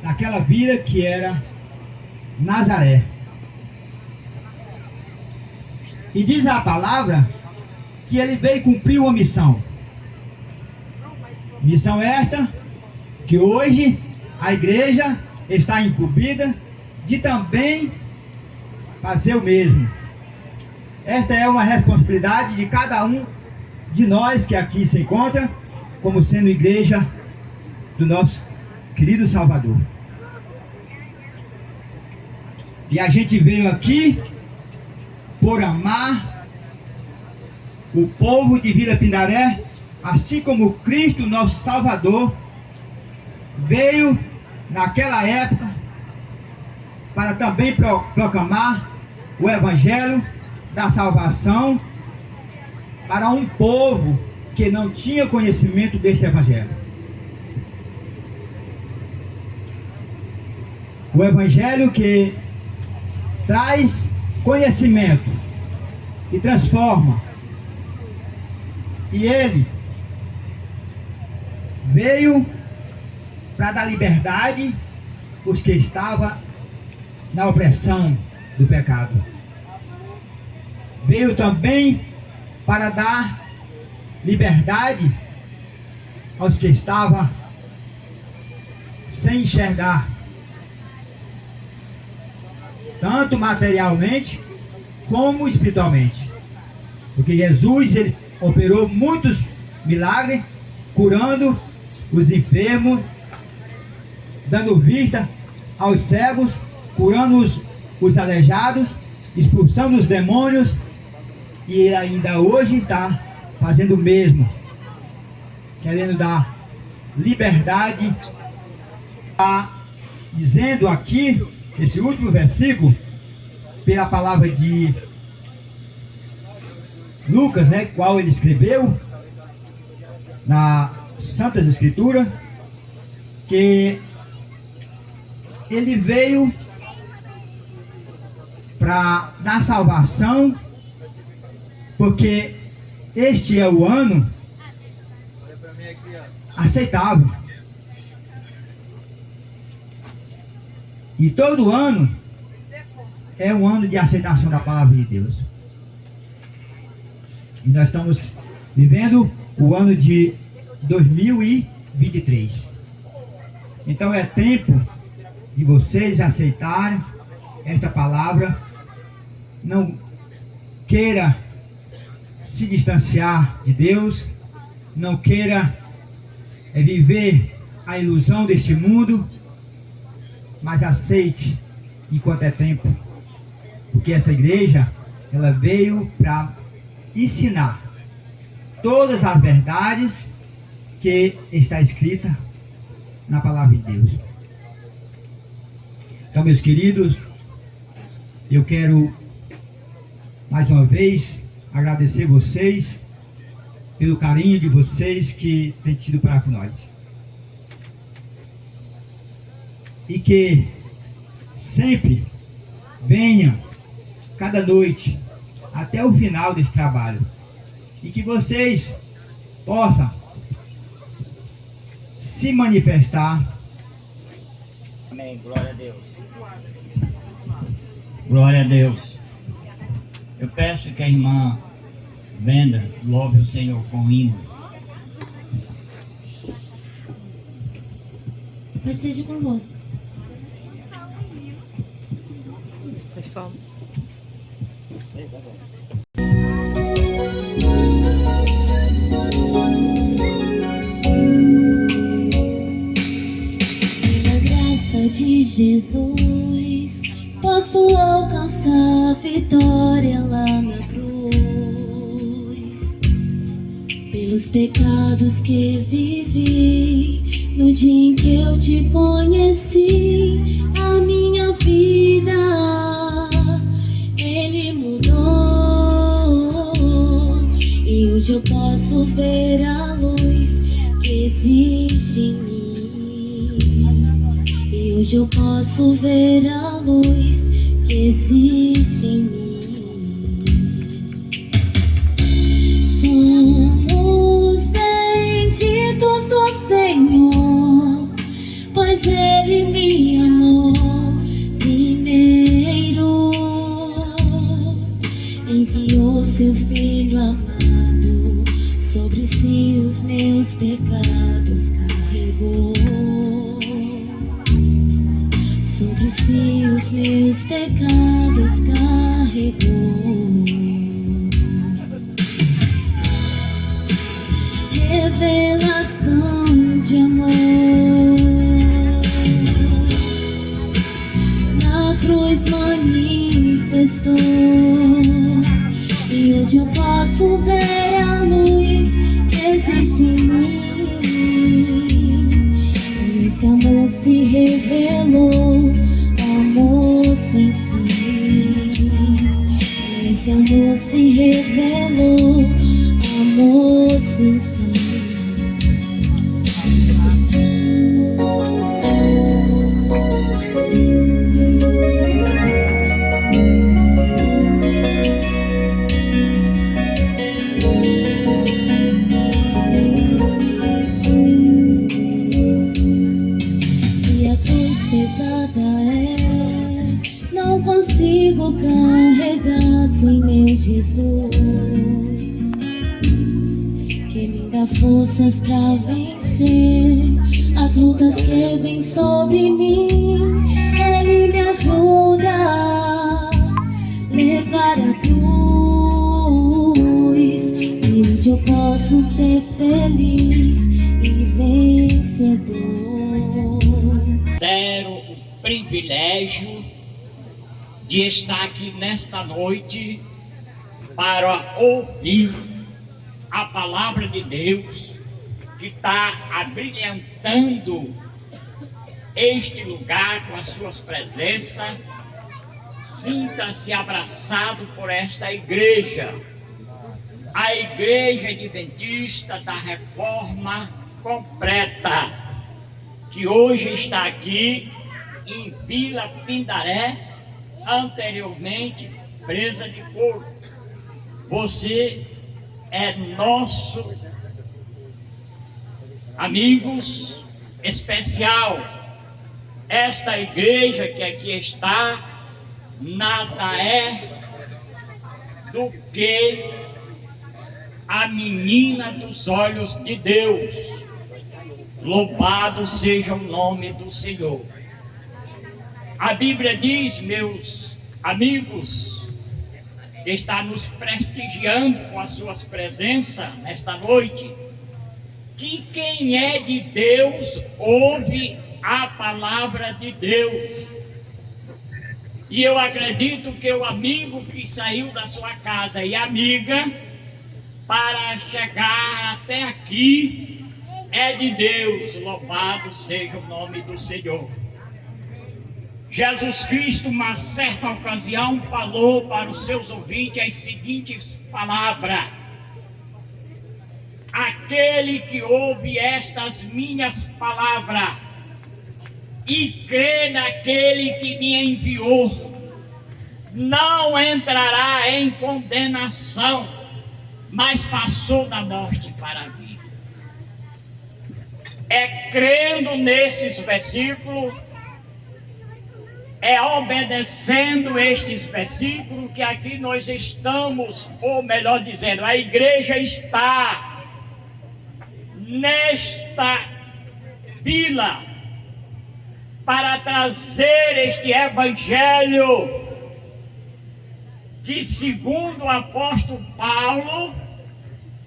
daquela vila que era Nazaré. E diz a palavra que ele veio cumprir uma missão. Missão esta que hoje a igreja está incumbida de também fazer o mesmo. Esta é uma responsabilidade de cada um de nós que aqui se encontra, como sendo igreja do nosso querido Salvador. E a gente veio aqui por amar o povo de Vila Pindaré, assim como Cristo, nosso Salvador, veio naquela época para também proclamar o Evangelho da salvação para um povo que não tinha conhecimento deste Evangelho. O Evangelho que traz conhecimento e transforma. E ele veio para dar liberdade aos que estavam na opressão do pecado. Veio também para dar liberdade aos que estavam sem enxergar, tanto materialmente como espiritualmente. Porque Jesus, ele operou muitos milagres, curando os enfermos, dando vista aos cegos, curando os aleijados, expulsando os demônios, e ele ainda hoje está fazendo o mesmo, querendo dar liberdade. Está dizendo aqui, esse último versículo, pela palavra de Lucas, qual ele escreveu na Santas Escrituras, que ele veio para dar salvação, porque este é o ano aceitável. E todo ano é um ano de aceitação da palavra de Deus. E nós estamos vivendo o ano de 2023. Então é tempo de vocês aceitarem esta palavra. Não queira se distanciar de Deus, não queira viver a ilusão deste mundo, mas aceite enquanto é tempo, porque essa igreja, ela veio para ensinar todas as verdades que está escrita na palavra de Deus. Então, meus queridos, eu quero mais uma vez agradecer vocês pelo carinho de vocês que têm tido para com nós. E que sempre venham cada noite até o final desse trabalho. E que vocês possam se manifestar. Amém. Glória a Deus. Glória a Deus. Eu peço que a irmã Venda louve o Senhor com hino. Pai seja convosco. Pessoal. Pela graça de Jesus, posso alcançar vitória lá na cruz. Pelos pecados que vivi, no dia em que eu te conheci, a minha vida Ele mudou. E hoje eu posso ver a luz que existe em mim. E hoje eu posso ver a luz que existe em mim. Somos benditos do Senhor, pois pois Ele me amou primeiro. Enviou seu Filho amado, sobre si os meus pecados carregou. Sobre si os meus pecados carregou. Revelação de amor, na cruz manifestou, e hoje eu posso ver a luz que existe em mim. E esse amor se revelou, amor sem fim. E esse amor se revelou, amor sem fim. Se a cruz pesada é, não consigo carregar sem meu Jesus, que me dá forças pra vencer as lutas que vêm sobre mim. Ele me ajuda a levar a cruz, e hoje eu posso ser feliz e vencedor. Deram o privilégio de estar aqui nesta noite para ouvir a palavra de Deus, que está abrilhantando este lugar com as suas presenças. Sinta-se abraçado por esta igreja, a Igreja Adventista da Reforma Completa, que hoje está aqui em Vila Pindaré, anteriormente Presa de Porto. Você é nosso amigos especial. Esta igreja que aqui está nada é do que a menina dos olhos de Deus. Louvado seja o nome do Senhor. A Bíblia diz, meus amigos, que está nos prestigiando com as suas presenças nesta noite, que quem é de Deus ouve a palavra de Deus. E eu acredito que o amigo que saiu da sua casa e amiga para chegar até aqui é de Deus. Louvado seja o nome do Senhor. Jesus Cristo, uma certa ocasião, falou para os seus ouvintes as seguintes palavras: aquele que ouve estas minhas palavras e crê naquele que me enviou, não entrará em condenação, mas passou da morte para a vida. É crendo nesses versículos, é obedecendo estes versículos que aqui nós estamos, ou melhor dizendo, a igreja está nesta vila para trazer este evangelho que, segundo o apóstolo Paulo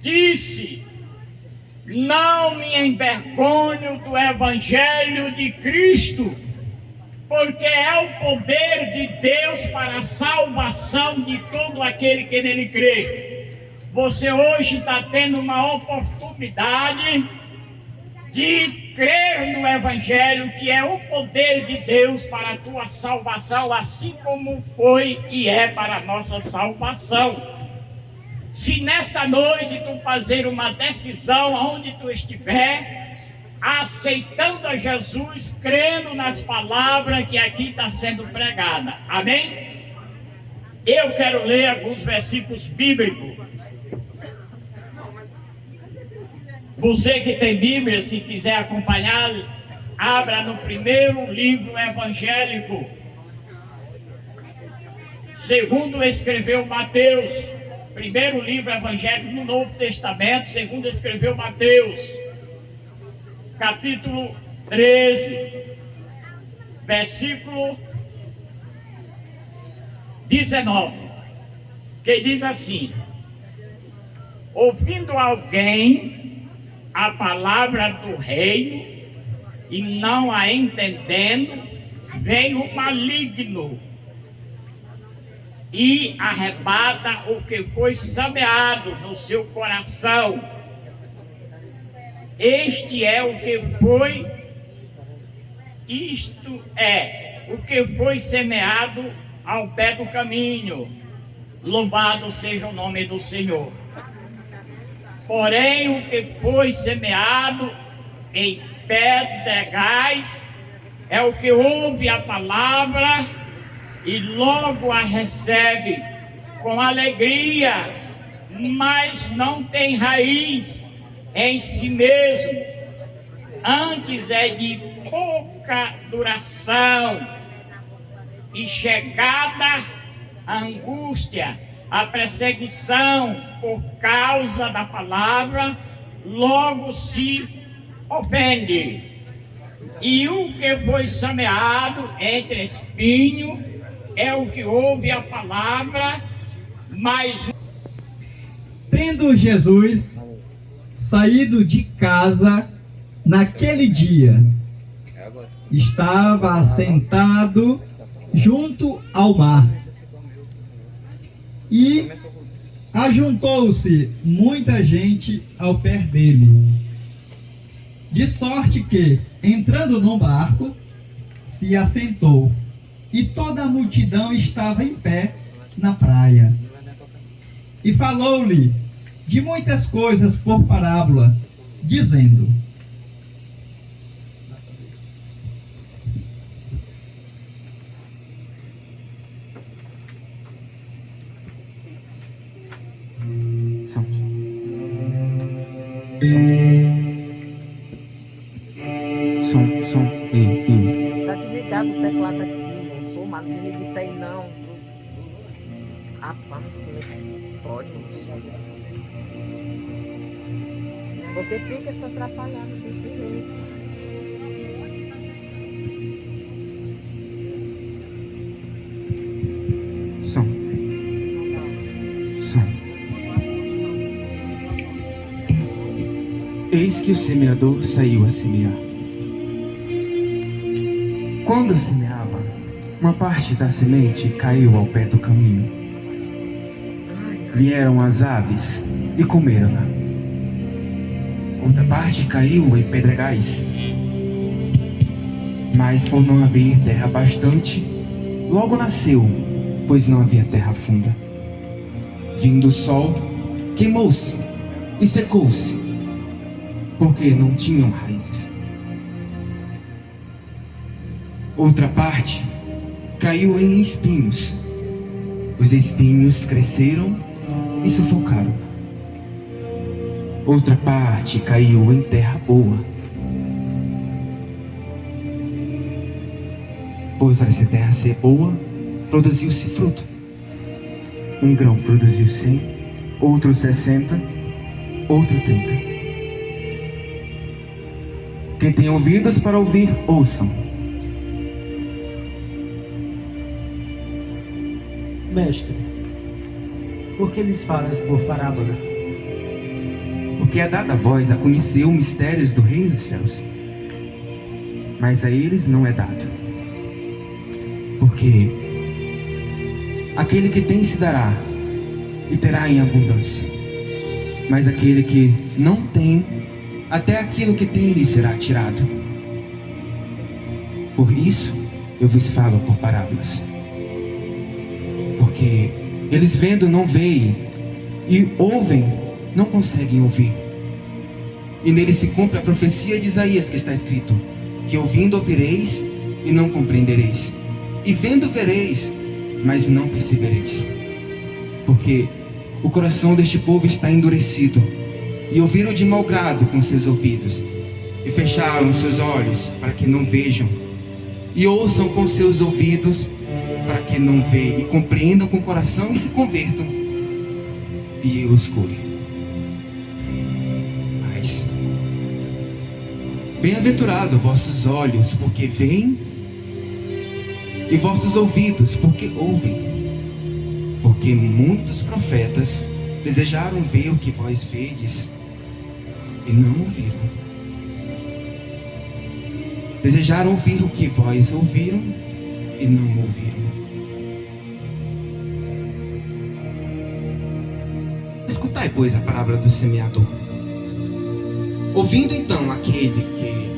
disse, não me envergonho do evangelho de Cristo, porque é o poder de Deus para a salvação de todo aquele que nele crê. Você hoje está tendo uma oportunidade de crer no Evangelho, que é o poder de Deus para a tua salvação, assim como foi e é para a nossa salvação. Se nesta noite tu fazer uma decisão onde tu estiver, aceitando a Jesus, crendo nas palavras que aqui está sendo pregada, amém? Eu quero ler alguns versículos bíblicos. Você que tem Bíblia, se quiser acompanhar, abra no primeiro livro evangélico, segundo escreveu Mateus, primeiro livro evangélico no Novo Testamento, segundo escreveu Mateus, capítulo 13, versículo 19, que diz assim: ouvindo alguém a palavra do reino e não a entendendo, vem o maligno e arrebata o que foi semeado no seu coração. Este é o que foi, isto é o que foi semeado ao pé do caminho. Louvado seja o nome do Senhor. Porém, o que foi semeado em pedregais é o que ouve a palavra e logo a recebe com alegria, mas não tem raiz em si mesmo, antes é de pouca duração, e chegada a angústia, a perseguição por causa da palavra, logo se ofende. E o que foi semeado entre espinho é o que ouve a palavra, mas... Tendo Jesus saído de casa naquele dia, estava assentado junto ao mar. E ajuntou-se muita gente ao pé dele, de sorte que, entrando num barco, se assentou, e toda a multidão estava em pé na praia. E falou-lhe de muitas coisas por parábola, dizendo: Som. Ei. Tá desligado o teclado aqui, não sou mal, não disso aí não. Rapaz, pode. Porque fica se atrapalhando desse jeito. Som. Eis que o semeador saiu a semear. Quando semeava, uma parte da semente caiu ao pé do caminho. Vieram as aves e comeram-na. Outra parte caiu em pedregais, mas por não haver terra bastante, logo nasceu, pois não havia terra funda. Vindo o sol, queimou-se e secou-se, porque não tinham raízes. Outra parte caiu em espinhos. Os espinhos cresceram e sufocaram. Outra parte caiu em terra boa, pois essa terra ser boa, produziu-se fruto. Um grão produziu 100, outro 60, outro 30. Quem tem ouvidos para ouvir, ouçam. Mestre, por que lhes falas por parábolas? Porque é dada a vós a conhecer os mistérios do reino dos céus, mas a eles não é dado. Porque aquele que tem se dará e terá em abundância, mas aquele que não tem, até aquilo que tem lhe será tirado. Por isso eu vos falo por parábolas. Porque eles vendo não veem, e ouvem não conseguem ouvir. E nele se cumpre a profecia de Isaías, que está escrito: que ouvindo ouvireis e não compreendereis, e vendo vereis, mas não percebereis. Porque o coração deste povo está endurecido, e ouviram de mau grado com seus ouvidos, e fecharam seus olhos para que não vejam, e ouçam com seus ouvidos para que não vejam, e compreendam com o coração e se convertam, e eu os cure. Mas bem-aventurado vossos olhos, porque veem, e vossos ouvidos, porque ouvem. Porque muitos profetas desejaram ver o que vós vedes e não ouviram. Desejaram ouvir o que vós ouviram e não ouviram. Escutai, pois, a palavra do semeador. Ouvindo então aquele que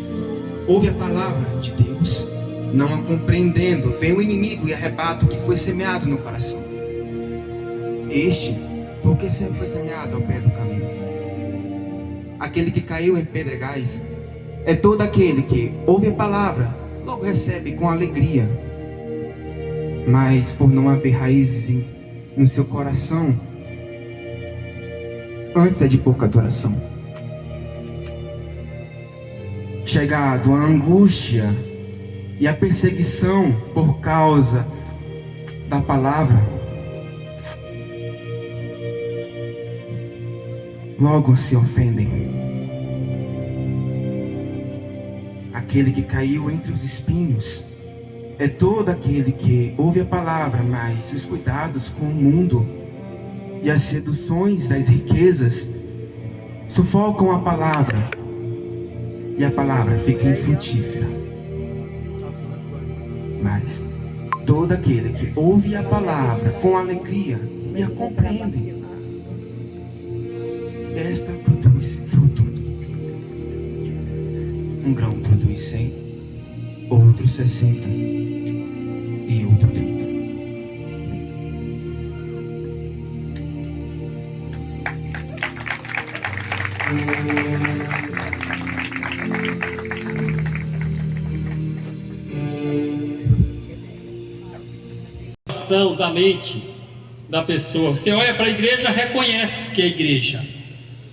ouve a palavra de Deus, não a compreendendo, vem o inimigo e arrebata o que foi semeado no coração. Este, porque sempre foi semeado ao pé do caminho. Aquele que caiu em pedregais é todo aquele que ouve a palavra, logo recebe com alegria, mas por não haver raízes no seu coração, antes é de pouca duração. Chegado a angústia e a perseguição por causa da palavra, logo se ofendem. Aquele que caiu entre os espinhos é todo aquele que ouve a palavra, mas os cuidados com o mundo e as seduções das riquezas sufocam a palavra, e a palavra fica infrutífera. Mas todo aquele que ouve a palavra com alegria e a compreende, esta produz fruto. Um grão produz 100, outro 60 e outro 30. Da mente da pessoa. Você olha para a igreja, reconhece que é a igreja.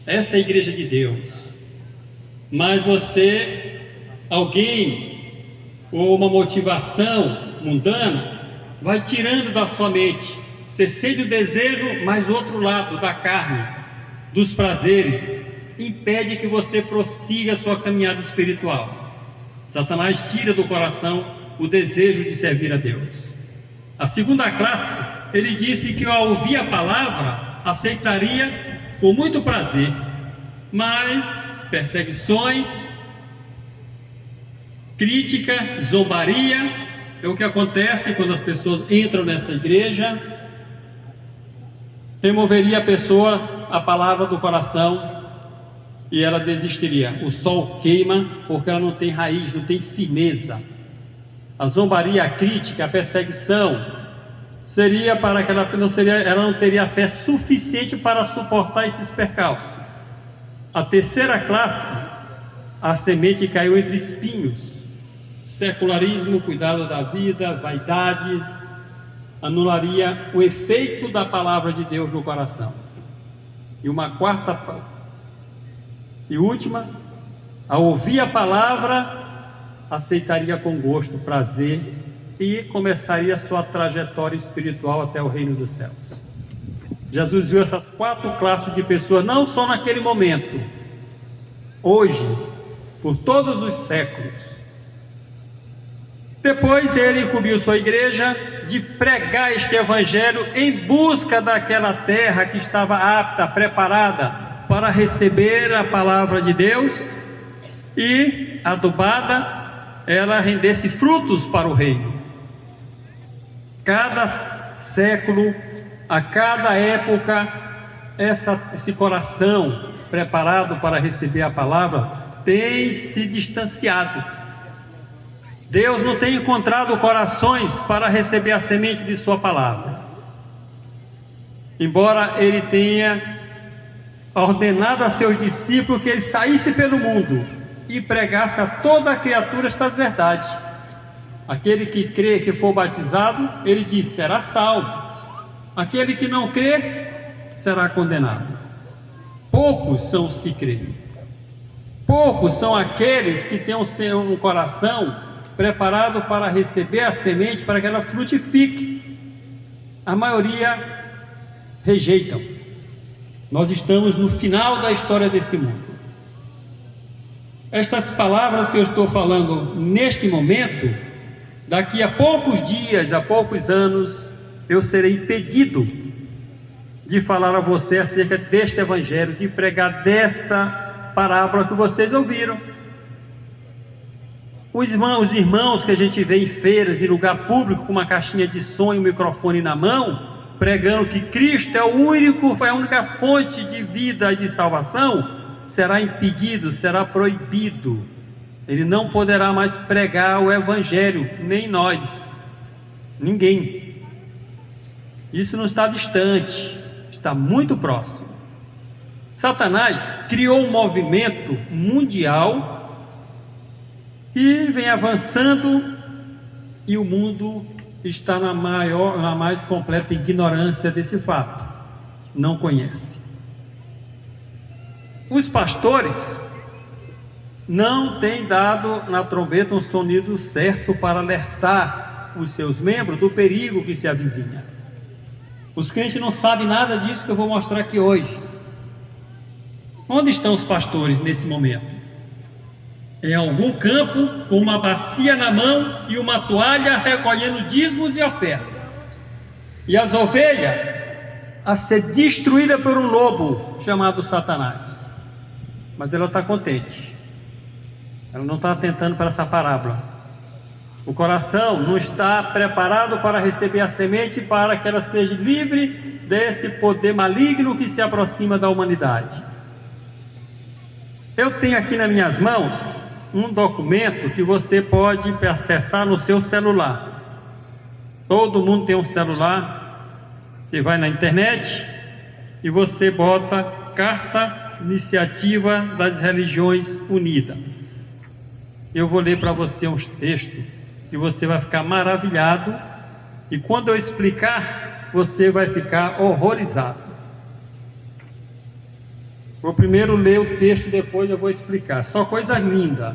Essa é a igreja de Deus. Mas alguém ou uma motivação mundana vai tirando da sua mente. Você sente o desejo, mas o outro lado da carne, dos prazeres, impede que você prossiga a sua caminhada espiritual. Satanás tira do coração o desejo de servir a Deus. A segunda classe, ele disse que ao ouvir a palavra, aceitaria com muito prazer, mas perseguições, crítica, zombaria, é o que acontece quando as pessoas entram nessa igreja. Removeria a pessoa a palavra do coração e ela desistiria. O sol queima porque ela não tem raiz, não tem firmeza. A zombaria, a crítica, a perseguição seria para que ela não teria fé suficiente para suportar esses percalços. A terceira classe, a semente caiu entre espinhos: secularismo, cuidado da vida, vaidades, anularia o efeito da palavra de Deus no coração. E uma quarta e última, ao ouvir a palavra, aceitaria com gosto, prazer e começaria a sua trajetória espiritual até o reino dos céus. Jesus viu essas quatro classes de pessoas, não só naquele momento, hoje, por todos os séculos. Depois ele incumbiu sua igreja de pregar este evangelho em busca daquela terra que estava apta, preparada para receber a palavra de Deus e adubada, ela rendesse frutos para o reino. Cada século, a cada época, esse coração preparado para receber a palavra tem se distanciado. Deus não tem encontrado corações para receber a semente de sua palavra, embora ele tenha ordenado a seus discípulos que ele saísse pelo mundo e pregasse a toda a criatura estas verdades. Aquele que crê, que for batizado, ele diz, será salvo. Aquele que não crê, será condenado. Poucos são os que creem. Poucos são aqueles que têm um coração preparado para receber a semente para que ela frutifique. A maioria rejeitam. Nós estamos no final da história desse mundo. Estas palavras que eu estou falando neste momento, daqui a poucos dias, a poucos anos, eu serei impedido de falar a você acerca deste evangelho, de pregar desta parábola que vocês ouviram. Os irmãos que a gente vê em feiras, em lugar público, com uma caixinha de som e um microfone na mão, pregando que Cristo é a única fonte de vida e de salvação, será impedido, será proibido. Ele não poderá mais pregar o evangelho, nem nós, ninguém. Isso não está distante, está muito próximo. Satanás criou um movimento mundial e vem avançando, e o mundo está na mais completa ignorância desse fato, não conhece. Os pastores não têm dado na trombeta um sonido certo para alertar os seus membros do perigo que se avizinha. Os crentes não sabem nada disso que eu vou mostrar aqui hoje. Onde estão os pastores nesse momento? Em algum campo, com uma bacia na mão e uma toalha, recolhendo dízimos e ofertas. E as ovelhas a ser destruída por um lobo chamado Satanás. Mas ela está contente. Ela não está atentando para essa parábola. O coração não está preparado para receber a semente, para que ela seja livre desse poder maligno que se aproxima da humanidade. Eu tenho aqui nas minhas mãos um documento que você pode acessar no seu celular. Todo mundo tem um celular. Você vai na internet e você bota Carta Iniciativa das Religiões Unidas. Eu vou ler para você uns textos e você vai ficar maravilhado, e quando eu explicar, você vai ficar horrorizado. Vou primeiro ler o texto, depois eu vou explicar. Só coisa linda.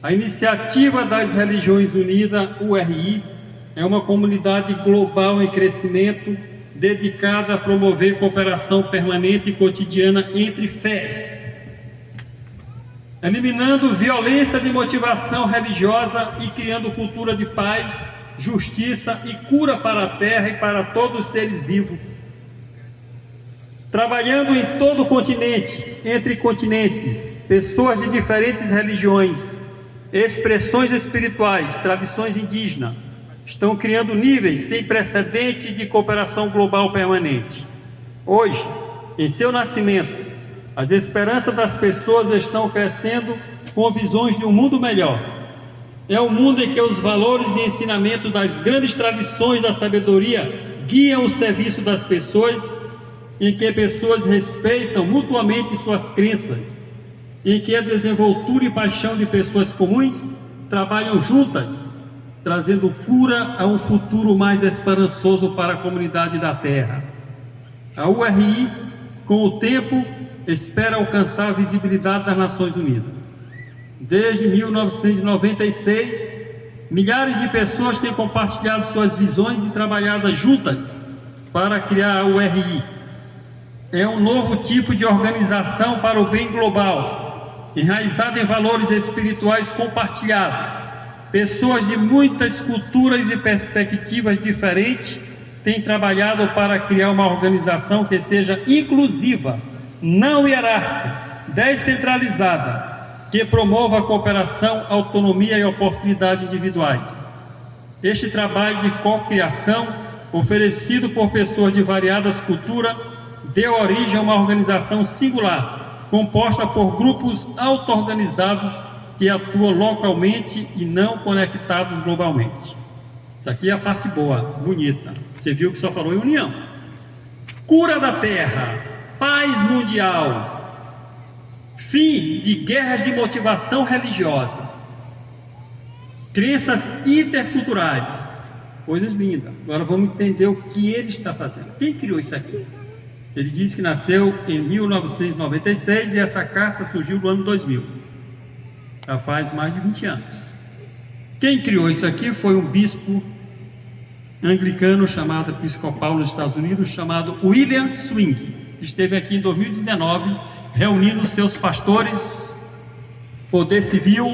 A Iniciativa das Religiões Unidas, URI, é uma comunidade global em crescimento, dedicada a promover cooperação permanente e cotidiana entre fés, eliminando violência de motivação religiosa e criando cultura de paz, justiça e cura para a terra e para todos os seres vivos. Trabalhando em todo o continente, entre continentes, pessoas de diferentes religiões, expressões espirituais, tradições indígenas, estão criando níveis sem precedente de cooperação global permanente. Hoje, em seu nascimento, as esperanças das pessoas estão crescendo com visões de um mundo melhor. É um mundo em que os valores e ensinamentos das grandes tradições da sabedoria guiam o serviço das pessoas, em que pessoas respeitam mutuamente suas crenças, em que a desenvoltura e paixão de pessoas comuns trabalham juntas, trazendo cura a um futuro mais esperançoso para a comunidade da Terra. A URI, com o tempo, espera alcançar a visibilidade das Nações Unidas. Desde 1996, milhares de pessoas têm compartilhado suas visões e trabalhado juntas para criar a URI. É um novo tipo de organização para o bem global, enraizada em valores espirituais compartilhados. Pessoas de muitas culturas e perspectivas diferentes têm trabalhado para criar uma organização que seja inclusiva, não hierárquica, descentralizada, que promova a cooperação, autonomia e oportunidades individuais. Este trabalho de cocriação, oferecido por pessoas de variadas culturas, deu origem a uma organização singular, composta por grupos auto-organizados que atuam localmente e não conectados globalmente. Isso aqui é a parte boa, bonita. Você viu que só falou em união. Cura da terra, paz mundial, fim de guerras de motivação religiosa, crenças interculturais, coisas lindas. Agora vamos entender o que ele está fazendo. Quem criou isso aqui? Ele diz que nasceu em 1996 e essa carta surgiu no ano 2000. Já faz mais de 20 anos. Quem criou isso aqui foi um bispo anglicano chamado episcopal nos Estados Unidos, chamado William Swing. Esteve aqui em 2019, reunindo seus pastores, poder civil,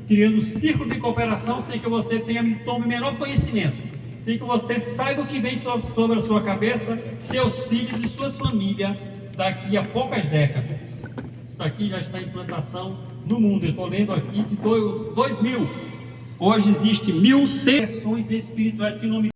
criando um círculo de cooperação sem que você tome o menor conhecimento, sem que você saiba o que vem sobre a sua cabeça, seus filhos e suas famílias daqui a poucas décadas. Isso aqui já está em implantação no mundo. Eu estou lendo aqui de 2000. Hoje existe 1.100 sessões espirituais que não me